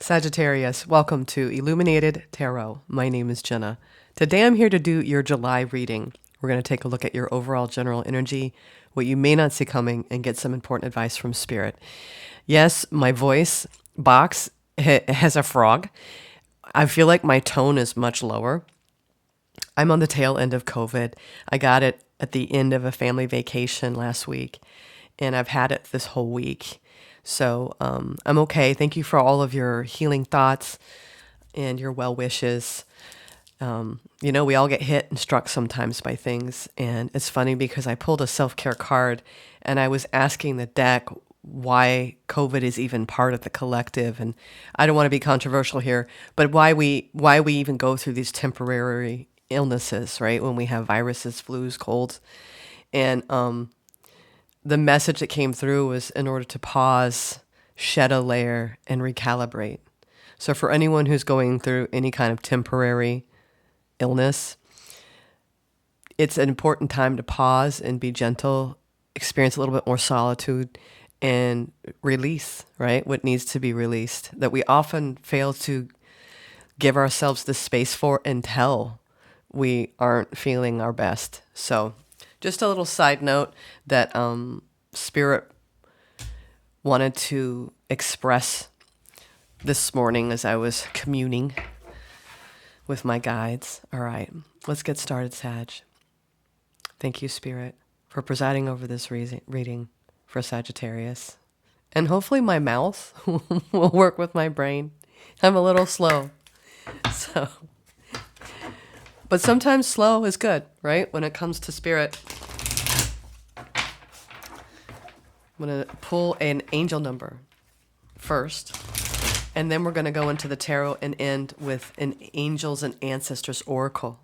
Sagittarius, welcome to Illuminated Tarot. My name is Jenna. Today I'm here to do your July reading. We're going to take a look at your overall general energy, what you may not see coming, and get some important advice from Spirit. Yes, my voice box has a frog. I feel like my tone is much lower. I'm on the tail end of COVID. I got it at the end of a family vacation last week, and I've had it this whole week. So I'm okay. Thank you for all of your healing thoughts and your well wishes. We all get hit and struck sometimes by things. And it's funny because I pulled a self-care card and I was asking the deck why COVID is even part of the collective. And I don't want to be controversial here, but why we even go through these temporary illnesses, right? When we have viruses, flus, colds. And the message that came through was in order to pause, shed a layer, and recalibrate. So for anyone who's going through any kind of temporary illness, it's an important time to pause and be gentle, experience a little bit more solitude, and release, right? What needs to be released that we often fail to give ourselves the space for until we aren't feeling our best. So just a little side note that Spirit wanted to express this morning as I was communing with my guides. All right, let's get started, Sag. Thank you, Spirit, for presiding over this reading for Sagittarius. And hopefully my mouth will work with my brain. I'm a little slow. But sometimes slow is good, right? When it comes to Spirit. I'm going to pull an angel number first, and then we're going to go into the tarot and end with an Angels and Ancestors Oracle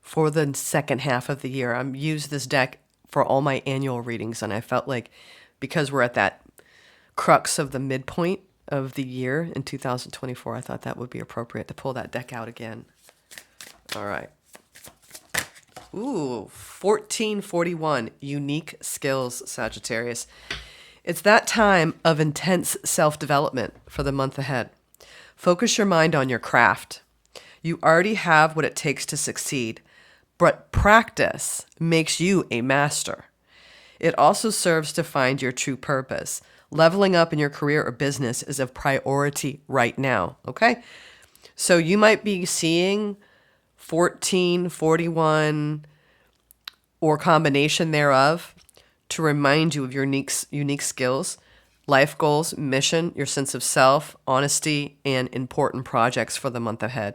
for the second half of the year. I've used this deck for all my annual readings, and I felt like because we're at that crux of the midpoint of the year in 2024, I thought that would be appropriate to pull that deck out again. All right. Ooh, 1441, unique skills, Sagittarius. It's that time of intense self-development for the month ahead. Focus your mind on your craft. You already have what it takes to succeed, but practice makes you a master. It also serves to find your true purpose. Leveling up in your career or business is a priority right now, okay? So you might be seeing 14, 41, or combination thereof to remind you of your unique skills, life goals, mission, your sense of self, honesty, and important projects for the month ahead.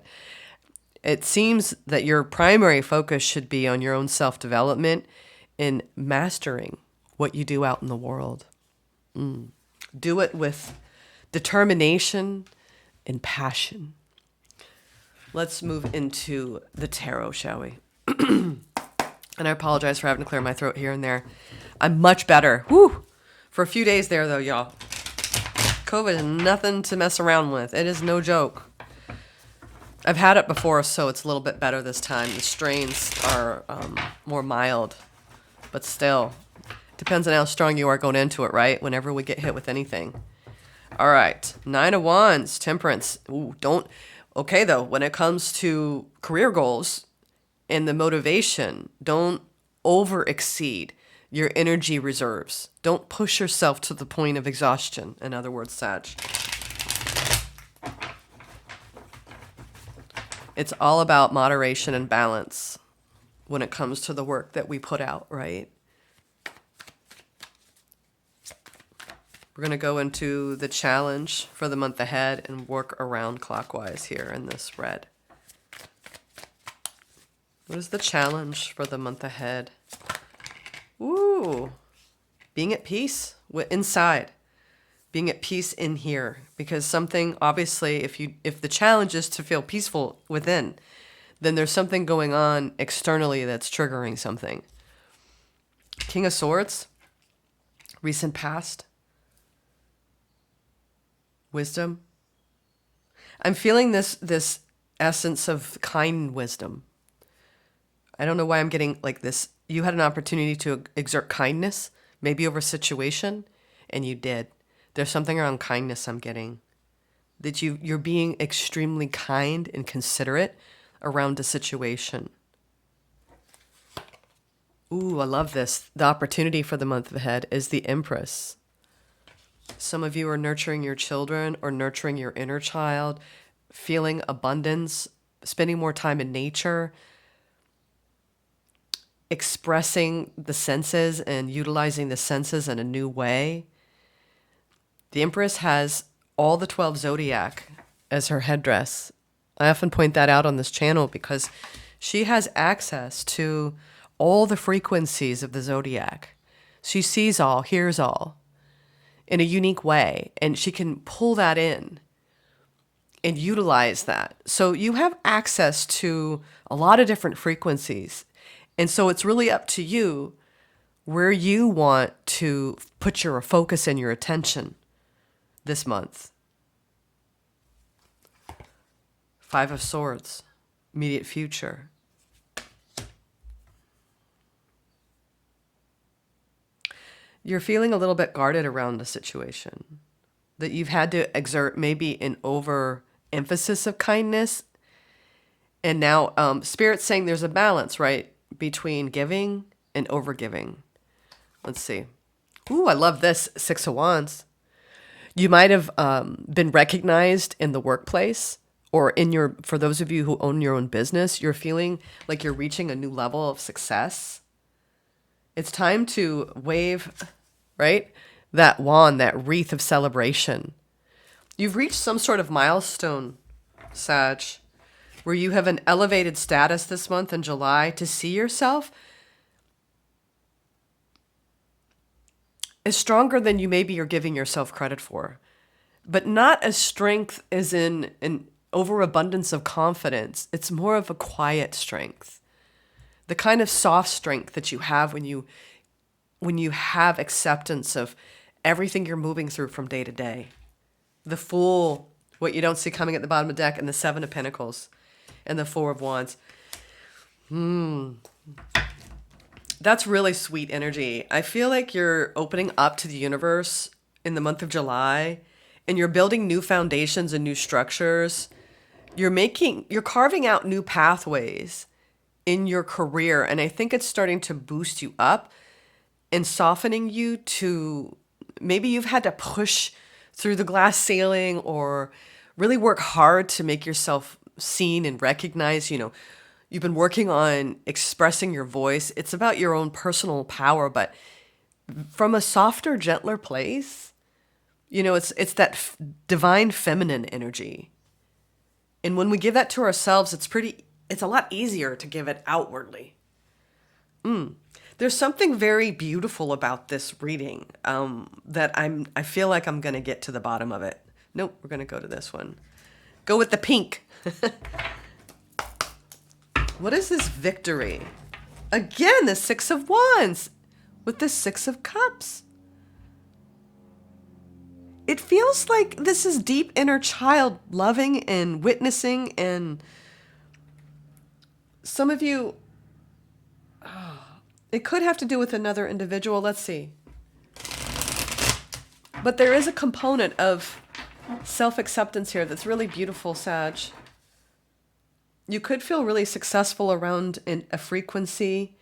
It seems that your primary focus should be on your own self-development and mastering what you do out in the world. Do it with determination and passion. Let's move into the tarot, shall we? And I apologize for having to clear my throat here and there. I'm much better. Whew! For a few days there, though, y'all. COVID is nothing to mess around with. It is no joke. I've had it before, so it's a little bit better this time. The strains are more mild, but still. Depends on how strong you are going into it, right? Whenever we get hit with anything. All right. 9 of Wands, Temperance. Ooh, okay, though, when it comes to career goals and the motivation, don't over-exceed your energy reserves. Don't push yourself to the point of exhaustion. In other words, Sag. It's all about moderation and balance when it comes to the work that we put out, right? We're going to go into the challenge for the month ahead and work around clockwise here in this red. What is the challenge for the month ahead? Ooh, being at peace inside, being at peace in here, because something, obviously, if the challenge is to feel peaceful within, then there's something going on externally that's triggering something. King of Swords, recent past. Wisdom. I'm feeling this essence of kind wisdom. I don't know why I'm getting like this. You had an opportunity to exert kindness, maybe over a situation, and you did. There's something around kindness I'm getting. that you're being extremely kind and considerate around a situation. Ooh, I love this. The opportunity for the month ahead is the Empress. Some of you are nurturing your children or nurturing your inner child, feeling abundance, spending more time in nature, expressing the senses and utilizing the senses in a new way. The Empress has all the 12 zodiac as her headdress. I often point that out on this channel because she has access to all the frequencies of the zodiac. She sees all, hears all in a unique way, and she can pull that in and utilize that. So you have access to a lot of different frequencies. And so it's really up to you where you want to put your focus and your attention this month. Five of Swords, immediate future. You're feeling a little bit guarded around the situation, that you've had to exert maybe an overemphasis of kindness. And now Spirit's saying there's a balance, right, between giving and overgiving. Let's see. Ooh, I love this. 6 of Wands. You might have been recognized in the workplace or for those of you who own your own business, you're feeling like you're reaching a new level of success. It's time to wave, right, that wand, that wreath of celebration. You've reached some sort of milestone, Sag, where you have an elevated status this month in July to see yourself as stronger than you maybe you're giving yourself credit for, but not as strength as in an overabundance of confidence. It's more of a quiet strength, the kind of soft strength that you have when you have acceptance of everything you're moving through from day to day. The Fool, what you don't see coming at the bottom of the deck, and the 7 of Pentacles and the 4 of Wands. That's really sweet energy. I feel like you're opening up to the universe in the month of July, and you're building new foundations and new structures. You're carving out new pathways in your career, and I think it's starting to boost you up and softening you to, maybe you've had to push through the glass ceiling or really work hard to make yourself seen and recognized. You've been working on expressing your voice. It's about your own personal power, but from a softer, gentler place. It's that divine feminine energy. And when we give that to ourselves, it's a lot easier to give it outwardly. There's something very beautiful about this reading that I feel like I'm going to get to the bottom of it. Nope, we're going to go to this one. Go with the pink. What is this victory? Again, the 6 of Wands with the 6 of Cups. It feels like this is deep inner child loving and witnessing, and some of you, it could have to do with another individual. Let's see. But there is a component of self-acceptance here that's really beautiful, Sag. You could feel really successful around a frequency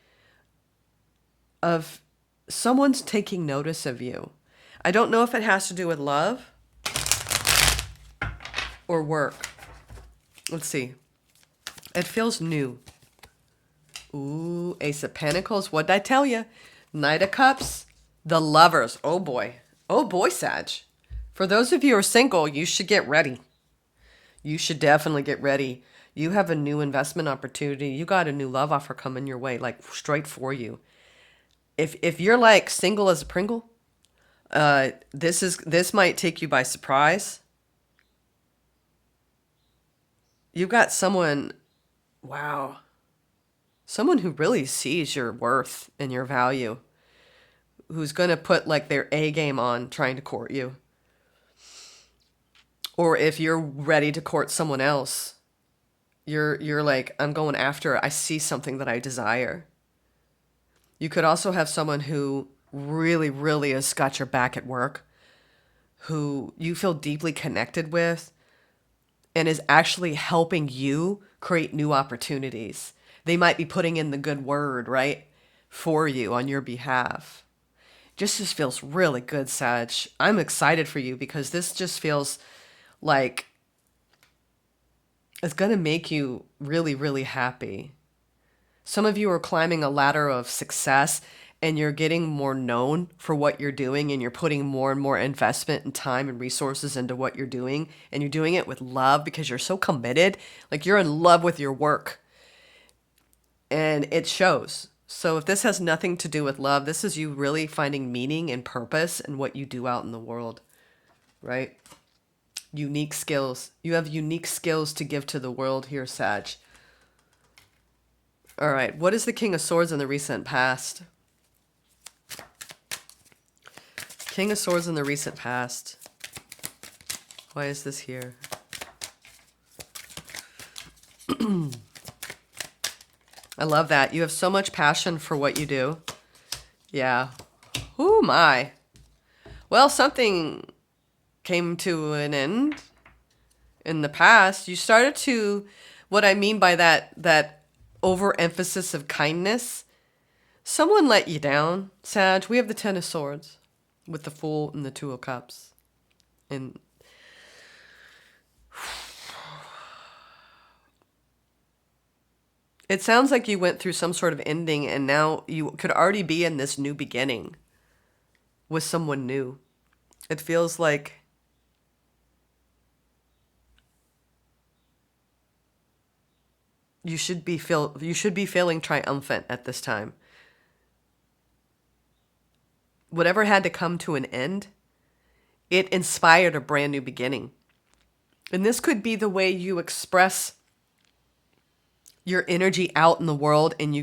of someone's taking notice of you. I don't know if it has to do with love or work. Let's see. It feels new. Ooh, Ace of Pentacles. What'd I tell you? Knight of Cups. The Lovers. Oh boy. Oh boy, Sag. For those of you who are single, you should get ready. You should definitely get ready. You have a new investment opportunity. You got a new love offer coming your way, like straight for you. If you're like single as a Pringle, this might take you by surprise. You've got someone, wow, someone who really sees your worth and your value, who's going to put like their A game on trying to court you. Or if you're ready to court someone else, you're like, I'm going after it. I see something that I desire. You could also have someone who really, really has got your back at work, who you feel deeply connected with, and is actually helping you create new opportunities. They might be putting in the good word, right, for you on your behalf. Just feels really good, Sag. I'm excited for you because this just feels like it's going to make you really, really happy. Some of you are climbing a ladder of success and you're getting more known for what you're doing, and you're putting more and more investment and time and resources into what you're doing, and you're doing it with love because you're so committed. Like, you're in love with your work, and it shows. So if this has nothing to do with love, this is you really finding meaning and purpose in what you do out in the world, right? Unique skills. You have unique skills to give to the world here, Sag. All right. What is the King of Swords in the recent past? King of Swords in the recent past. Why is this here? I love that. You have so much passion for what you do. Yeah. Oh my. Well, something came to an end in the past. You started to, what I mean by that overemphasis of kindness. Someone let you down, Sag. We have the Ten of Swords with the Fool and the Two of Cups. And it sounds like you went through some sort of ending, and now you could already be in this new beginning with someone new. It feels like you should be feeling triumphant at this time. Whatever had to come to an end, it inspired a brand new beginning. And this could be the way you express your energy out in the world, and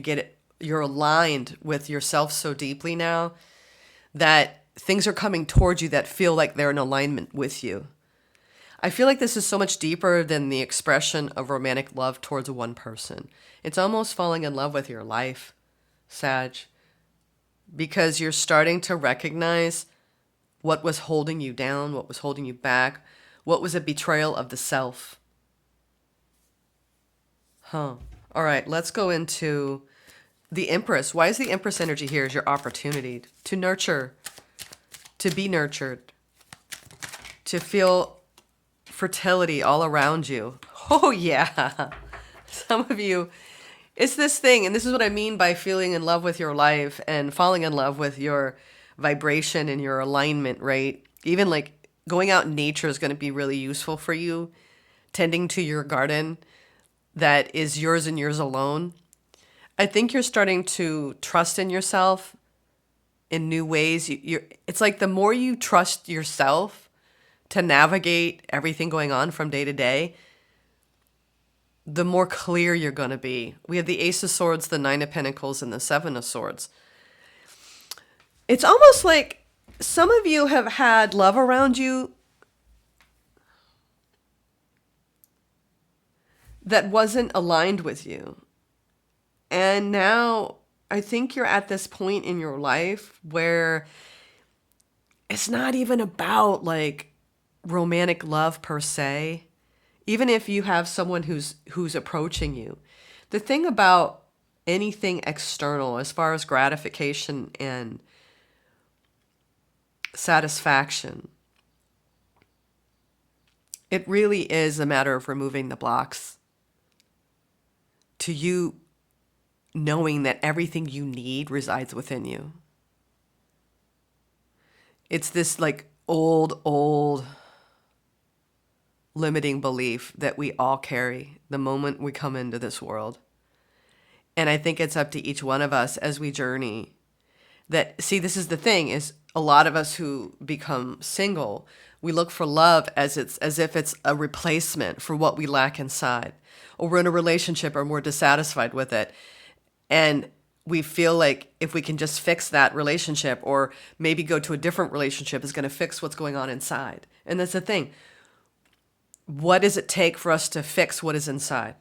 you're aligned with yourself so deeply now that things are coming towards you that feel like they're in alignment with you. I feel like this is so much deeper than the expression of romantic love towards one person. It's almost falling in love with your life, Sag, because you're starting to recognize what was holding you down, what was holding you back, what was a betrayal of the self. All right, let's go into the Empress. Why is the Empress energy here? Is your opportunity to nurture, to be nurtured, to feel fertility all around you. Oh, yeah. Some of you, it's this thing, and this is what I mean by feeling in love with your life and falling in love with your vibration and your alignment, right? Even like going out in nature is going to be really useful for you. Tending to your garden that is yours and yours alone. I think you're starting to trust in yourself in new ways. It's like the more you trust yourself to navigate everything going on from day to day, the more clear you're going to be. We have the Ace of Swords, the Nine of Pentacles, and the Seven of Swords. It's almost like some of you have had love around you that wasn't aligned with you. And now I think you're at this point in your life where it's not even about like romantic love per se. Even if you have someone who's approaching you. The thing about anything external as far as gratification and satisfaction, it really is a matter of removing the blocks to you knowing that everything you need resides within you. It's this like old limiting belief that we all carry the moment we come into this world. And I think it's up to each one of us as we journey that, see, this is the thing, is a lot of us who become single, we look for love as if it's a replacement for what we lack inside. Or we're in a relationship and we're dissatisfied with it. And we feel like if we can just fix that relationship or maybe go to a different relationship is going to fix what's going on inside. And that's the thing. What does it take for us to fix what is inside?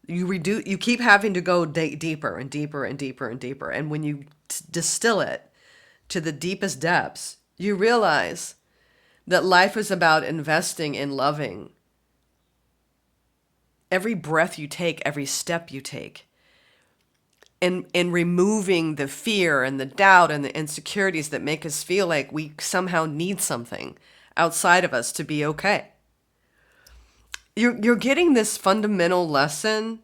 You keep having to go deeper and deeper and deeper and deeper. And when you distill it to the deepest depths, you realize that life is about investing in loving every breath you take, every step you take, and removing the fear and the doubt and the insecurities that make us feel like we somehow need something outside of us to be okay. You're getting this fundamental lesson.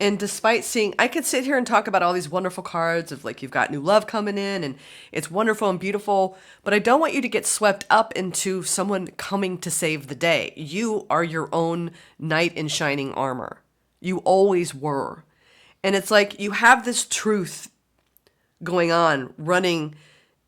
And despite seeing, I could sit here and talk about all these wonderful cards of like, you've got new love coming in and it's wonderful and beautiful, but I don't want you to get swept up into someone coming to save the day. You are your own knight in shining armor. You always were. And it's like you have this truth going on, running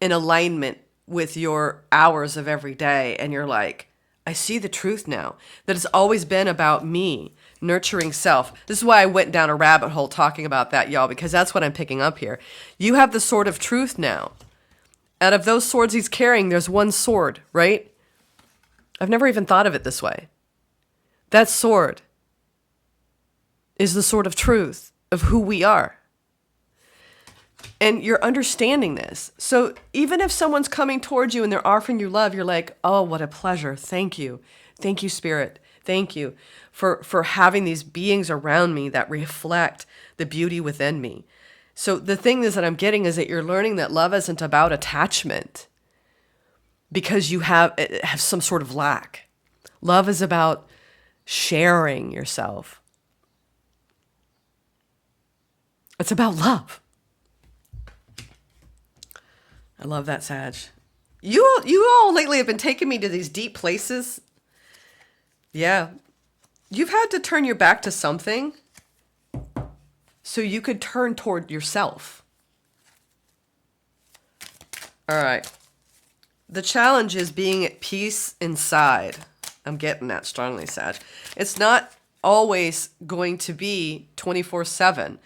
in alignment with your hours of every day. And you're like, I see the truth now, that it's always been about me, nurturing self. This is why I went down a rabbit hole talking about that, y'all, because that's what I'm picking up here. You have the sword of truth now. Out of those swords he's carrying, there's one sword, right? I've never even thought of it this way. That sword is the sword of truth, of who we are. And you're understanding this. So even if someone's coming towards you and they're offering you love, you're like, oh, what a pleasure. Thank you. Thank you, Spirit. Thank you for having these beings around me that reflect the beauty within me. So the thing is that I'm getting is that you're learning that love isn't about attachment because you have some sort of lack. Love is about sharing yourself. It's about love. I love that, Sag. You all lately have been taking me to these deep places. Yeah. You've had to turn your back to something so you could turn toward yourself. All right. The challenge is being at peace inside. I'm getting that strongly, Sag. It's not always going to be 24/7.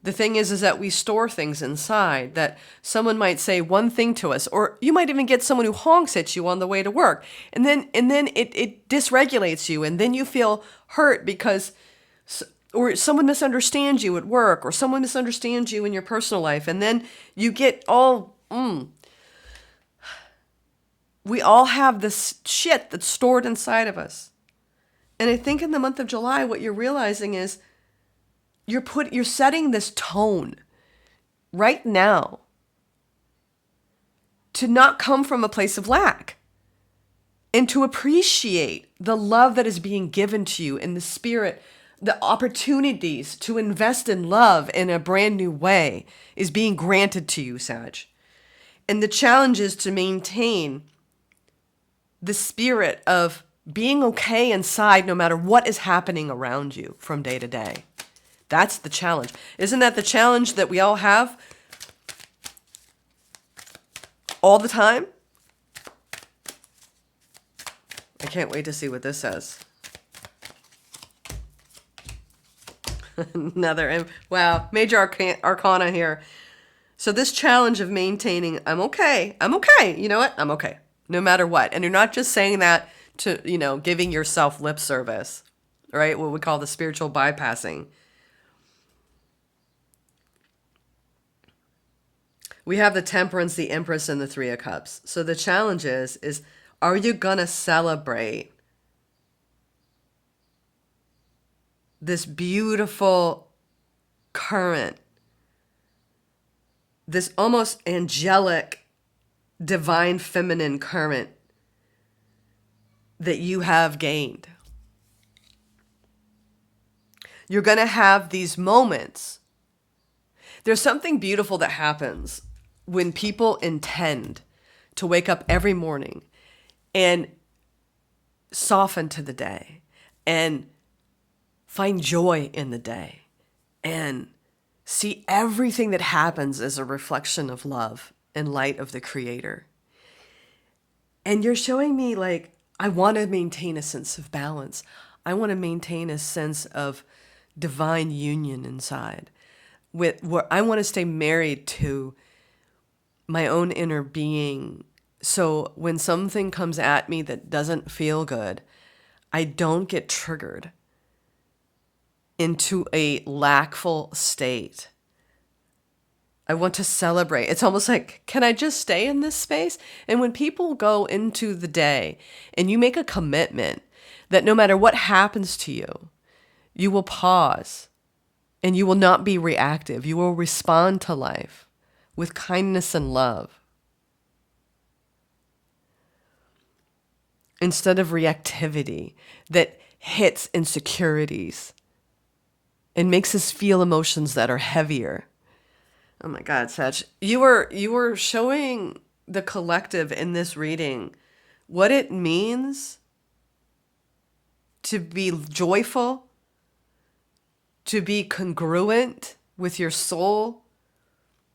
The thing is that we store things inside, that someone might say one thing to us, or you might even get someone who honks at you on the way to work. And then it dysregulates you. And then you feel hurt because, or someone misunderstands you at work, or someone misunderstands you in your personal life. And then you get all, we all have this shit that's stored inside of us. And I think in the month of July, what you're realizing is, you're setting this tone right now to not come from a place of lack and to appreciate the love that is being given to you in the spirit. The opportunities to invest in love in a brand new way is being granted to you, Sag. And the challenge is to maintain the spirit of being okay inside no matter what is happening around you from day to day. That's the challenge. Isn't that the challenge that we all have all the time? I can't wait to see what this says. Wow, major arcana here. So this challenge of maintaining, I'm okay. You know what? I'm okay. No matter what. And you're not just saying that to, giving yourself lip service, right? What we call the spiritual bypassing. We have the Temperance, the Empress, and the Three of Cups. So the challenge is are you going to celebrate this beautiful current, this almost angelic, divine feminine current that you have gained? You're going to have these moments. There's something beautiful that happens when people intend to wake up every morning and soften to the day and find joy in the day and see everything that happens as a reflection of love and light of the Creator. And you're showing me like, I want to maintain a sense of balance. I want to maintain a sense of divine union inside, where I want to stay married to my own inner being. So when something comes at me that doesn't feel good, I don't get triggered into a lackful state. I want to celebrate. It's almost like, can I just stay in this space? And when people go into the day and you make a commitment that no matter what happens to you, You will pause and you will not be reactive. You will respond to life with kindness and love instead of reactivity that hits insecurities and makes us feel emotions that are heavier. Oh my God, Sag, you were showing the collective in this reading what it means to be joyful, to be congruent with your soul,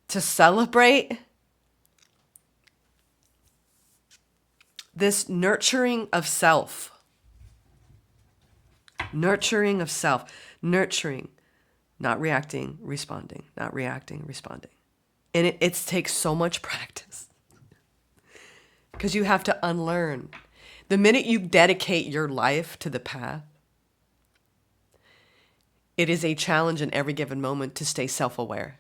to celebrate this nurturing of self. Nurturing of self. Nurturing, not reacting, responding, not reacting, responding. And it takes so much practice because you have to unlearn. The minute you dedicate your life to the path, it is a challenge in every given moment to stay self-aware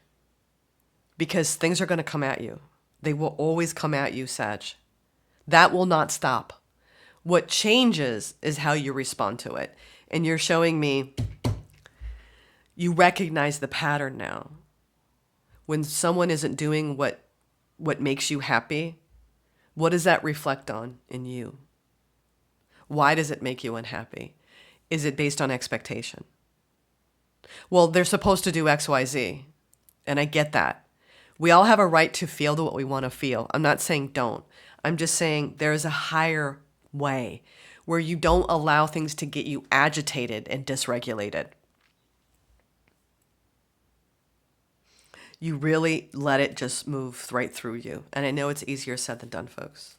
because things are going to come at you. They will always come at you, Sag. That will not stop. What changes is how you respond to it. And you're showing me you recognize the pattern now. When someone isn't doing what makes you happy, what does that reflect on in you? Why does it make you unhappy? Is it based on expectation? Well, they're supposed to do X, Y, Z. And I get that. We all have a right to feel what we want to feel. I'm not saying don't. I'm just saying there is a higher way where you don't allow things to get you agitated and dysregulated. You really let it just move right through you. And I know it's easier said than done, folks.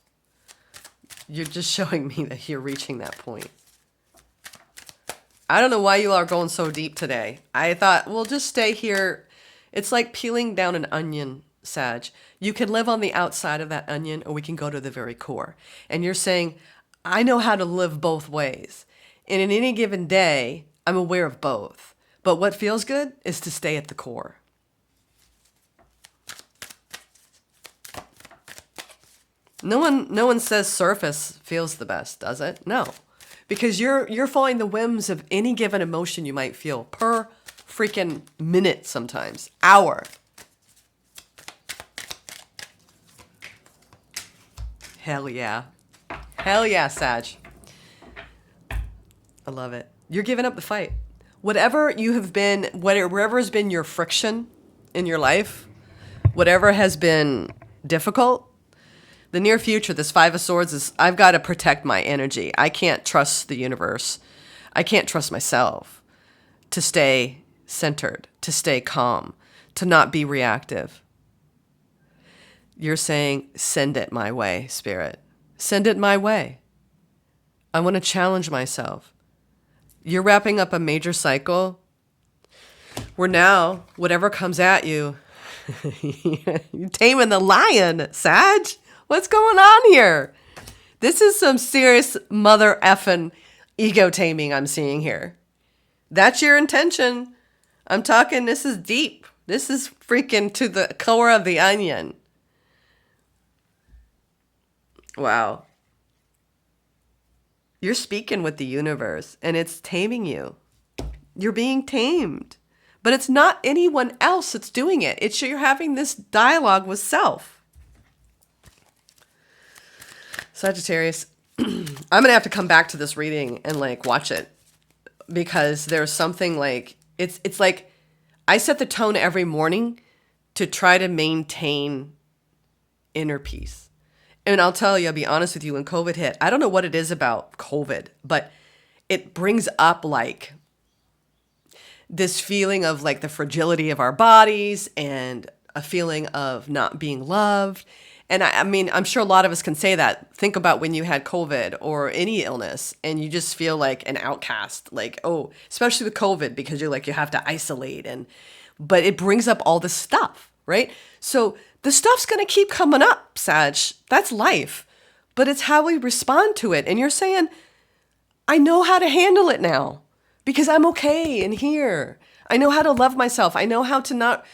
You're just showing me that you're reaching that point. I don't know why you are going so deep today. I thought, we'll just stay here. It's like peeling down an onion, Sag. You can live on the outside of that onion, or we can go to the very core. And you're saying, I know how to live both ways. And in any given day, I'm aware of both. But what feels good is to stay at the core. No one says surface feels the best, does it? No. Because you're following the whims of any given emotion you might feel per freaking minute sometimes, hour. Hell yeah. Hell yeah, Sag. I love it. You're giving up the fight. Whatever you have been, whatever has been your friction in your life, whatever has been difficult, the near future, this Five of Swords is, I've got to protect my energy. I can't trust the universe. I can't trust myself to stay centered, to stay calm, to not be reactive. You're saying, send it my way, Spirit. Send it my way. I want to challenge myself. You're wrapping up a major cycle where now, whatever comes at you, you're taming the lion, Sag. What's going on here? This is some serious mother effing ego taming I'm seeing here. That's your intention. I'm talking, this is deep. This is freaking to the core of the onion. Wow. You're speaking with the universe and it's taming you. You're being tamed. But it's not anyone else that's doing it. It's you're having this dialogue with self. Sagittarius, I'm going to have to come back to this reading and like watch it because there's something like, it's like I set the tone every morning to try to maintain inner peace. And I'll tell you, I'll be honest with you, when COVID hit, I don't know what it is about COVID, but it brings up like this feeling of like the fragility of our bodies and a feeling of not being loved. And I mean, I'm sure a lot of us can say that. Think about when you had COVID or any illness and you just feel like an outcast, like, oh, especially with COVID, because you're like, you have to isolate but it brings up all this stuff, right? So the stuff's going to keep coming up, Sag. That's life, but it's how we respond to it. And you're saying, I know how to handle it now because I'm okay in here. I know how to love myself. I know how to not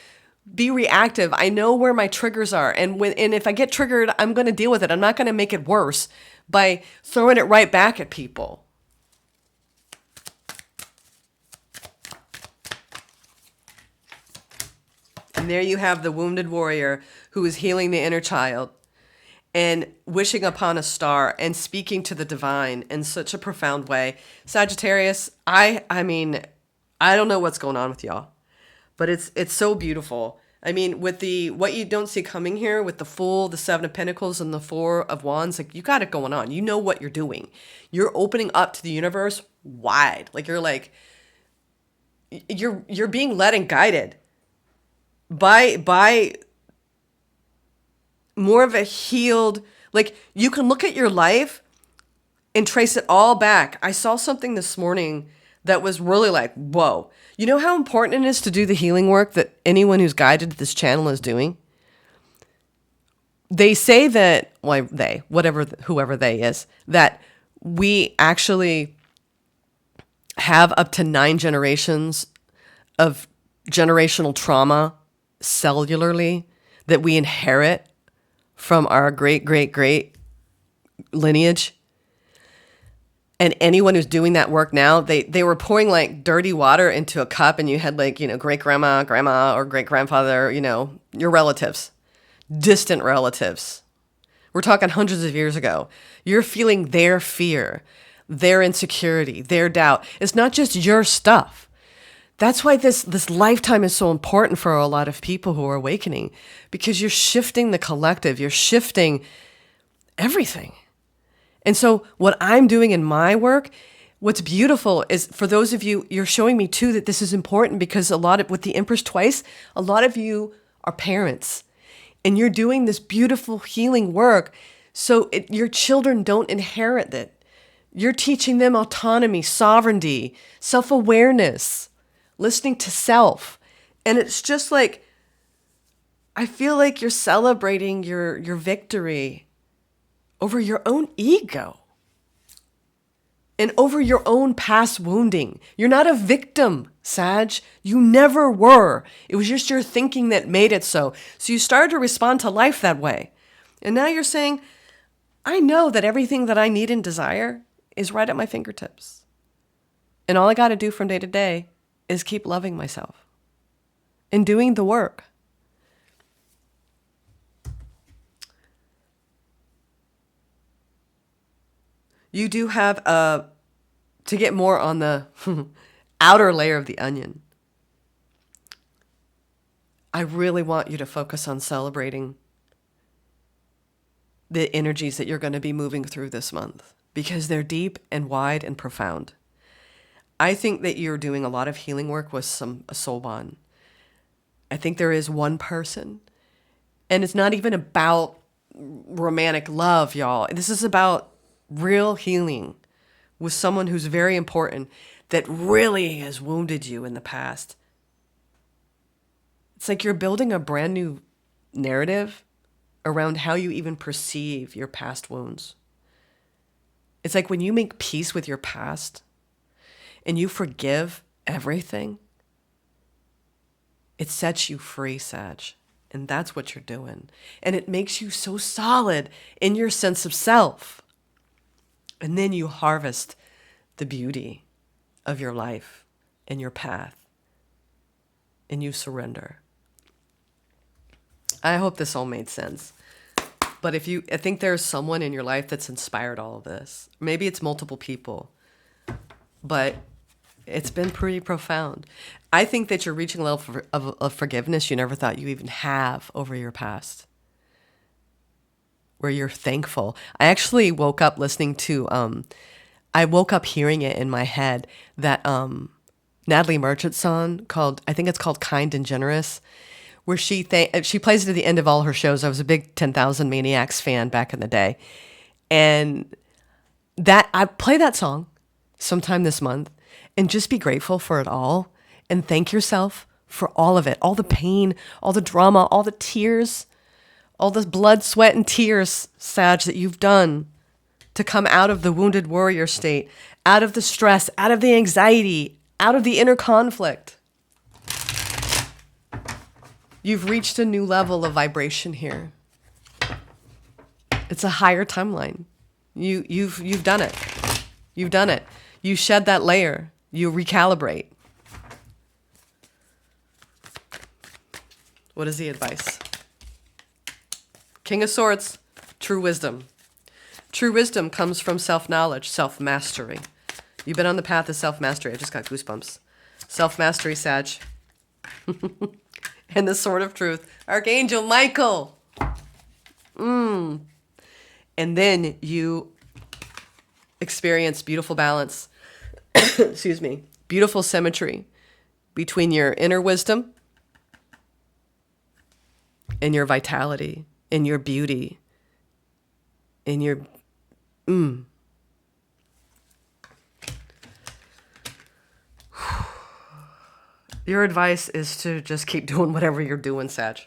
be reactive. I know where my triggers are. And if I get triggered, I'm going to deal with it. I'm not going to make it worse by throwing it right back at people. And there you have the wounded warrior who is healing the inner child and wishing upon a star and speaking to the divine in such a profound way. Sagittarius, I mean, I don't know what's going on with y'all, but it's so beautiful. I mean, with the what you don't see coming here with the Fool, the Seven of Pentacles, and the Four of Wands, like you got it going on. You know what you're doing. You're opening up to the universe wide. Like you're being led and guided by more of a healed, like you can look at your life and trace it all back. I saw something this morning that was really like, whoa. You know how important it is to do the healing work that anyone who's guided to this channel is doing? They say that, well, whoever they is, that we actually have up to 9 generations of generational trauma cellularly that we inherit from our great, great, great lineage. And anyone who's doing that work now, they were pouring like dirty water into a cup and you had like, great grandma, grandma, or great grandfather, your relatives, distant relatives. We're talking hundreds of years ago. You're feeling their fear, their insecurity, their doubt. It's not just your stuff. That's why this lifetime is so important for a lot of people who are awakening, because you're shifting the collective, you're shifting everything. And so what I'm doing in my work, what's beautiful is for those of you, you're showing me too that this is important because with the Empress twice, a lot of you are parents and you're doing this beautiful healing work so your children don't inherit it. You're teaching them autonomy, sovereignty, self-awareness, listening to self. And it's just like, I feel like you're celebrating your victory over your own ego and over your own past wounding. You're not a victim, Sag. You never were. It was just your thinking that made it so. So you started to respond to life that way. And now you're saying, I know that everything that I need and desire is right at my fingertips. And all I got to do from day to day is keep loving myself and doing the work. You do have to get more on the outer layer of the onion. I really want you to focus on celebrating the energies that you're going to be moving through this month because they're deep and wide and profound. I think that you're doing a lot of healing work with a soul bond. I think there is one person, and it's not even about romantic love, y'all. This is about real healing with someone who's very important that really has wounded you in the past. It's like you're building a brand new narrative around how you even perceive your past wounds. It's like when you make peace with your past and you forgive everything, it sets you free, Sag. And that's what you're doing. And it makes you so solid in your sense of self. And then you harvest the beauty of your life and your path. And you surrender. I hope this all made sense. But I think there's someone in your life that's inspired all of this. Maybe it's multiple people. But it's been pretty profound. I think that you're reaching a level of forgiveness you never thought you even have over your past, where you're thankful. I actually woke up listening to, I woke up hearing it in my head, that Natalie Merchant's song I think it's called Kind and Generous, where she plays it at the end of all her shows. I was a big 10,000 Maniacs fan back in the day. And I play that song sometime this month and just be grateful for it all and thank yourself for all of it, all the pain, all the drama, all the tears, all the blood, sweat, and tears, Sag, that you've done to come out of the wounded warrior state, out of the stress, out of the anxiety, out of the inner conflict. You've reached a new level of vibration here. It's a higher timeline. You've done it. You've done it. You shed that layer. You recalibrate. What is the advice? King of Swords, true wisdom. True wisdom comes from self-knowledge, self-mastery. You've been on the path of self-mastery. I just got goosebumps. Self-mastery, Sag. And the Sword of Truth, Archangel Michael. And then you experience beautiful balance. Excuse me. Beautiful symmetry between your inner wisdom and your vitality, and your beauty, and your Your advice is to just keep doing whatever you're doing, Sag.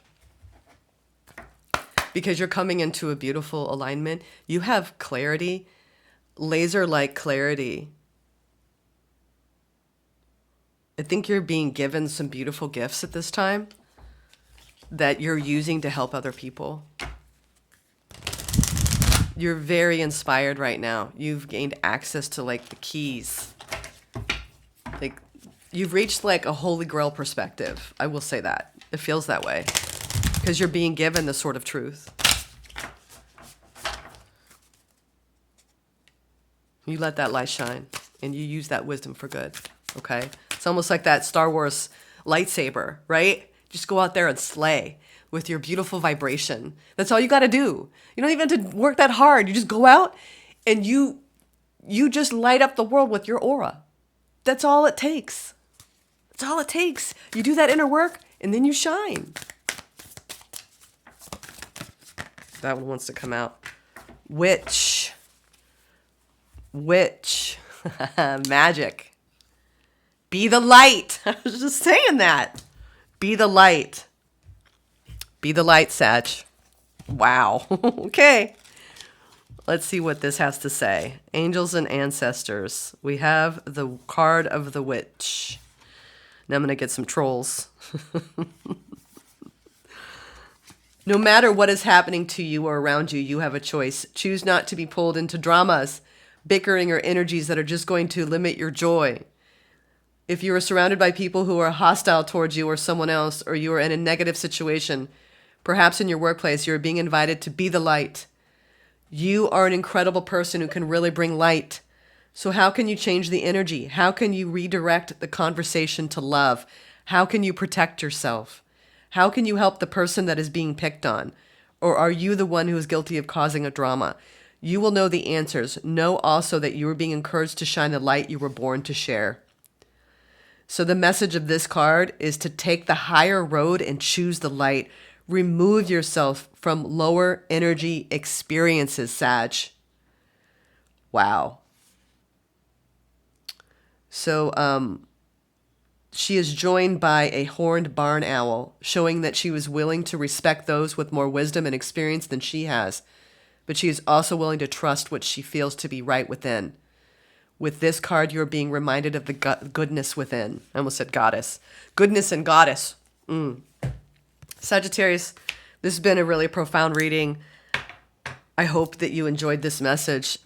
Because you're coming into a beautiful alignment. You have clarity, laser-like clarity. I think you're being given some beautiful gifts at this time that you're using to help other people. You're very inspired right now. You've gained access to like the keys. Like you've reached like a holy grail perspective. I will say that. It feels that way because you're being given the Sword of Truth. You let that light shine and you use that wisdom for good. Okay. It's almost like that Star Wars lightsaber, right? Just go out there and slay with your beautiful vibration. That's all you got to do. You don't even have to work that hard. You just go out and you just light up the world with your aura. That's all it takes. That's all it takes. You do that inner work and then you shine. That one wants to come out. Witch. Magic. Be the light. I was just saying that. Be the light. Be the light, Sag. Wow. Okay. Let's see what this has to say. Angels and ancestors. We have the card of the witch. Now I'm going to get some trolls. No matter what is happening to you or around you, you have a choice. Choose not to be pulled into dramas, bickering, or energies that are just going to limit your joy. If you are surrounded by people who are hostile towards you or someone else, or you are in a negative situation, perhaps in your workplace, you're being invited to be the light. You are an incredible person who can really bring light. So how can you change the energy? How can you redirect the conversation to love? How can you protect yourself? How can you help the person that is being picked on? Or are you the one who is guilty of causing a drama? You will know the answers. Know also that you are being encouraged to shine the light you were born to share. So the message of this card is to take the higher road and choose the light. Remove yourself from lower energy experiences, Sag. Wow. So she is joined by a horned barn owl, showing that she was willing to respect those with more wisdom and experience than she has. But she is also willing to trust what she feels to be right within. With this card, you're being reminded of the goodness within. I almost said goddess. Goodness and goddess. Sagittarius, this has been a really profound reading. I hope that you enjoyed this message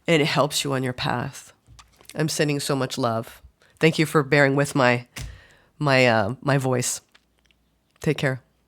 and it helps you on your path. I'm sending so much love. Thank you for bearing with my voice. Take care.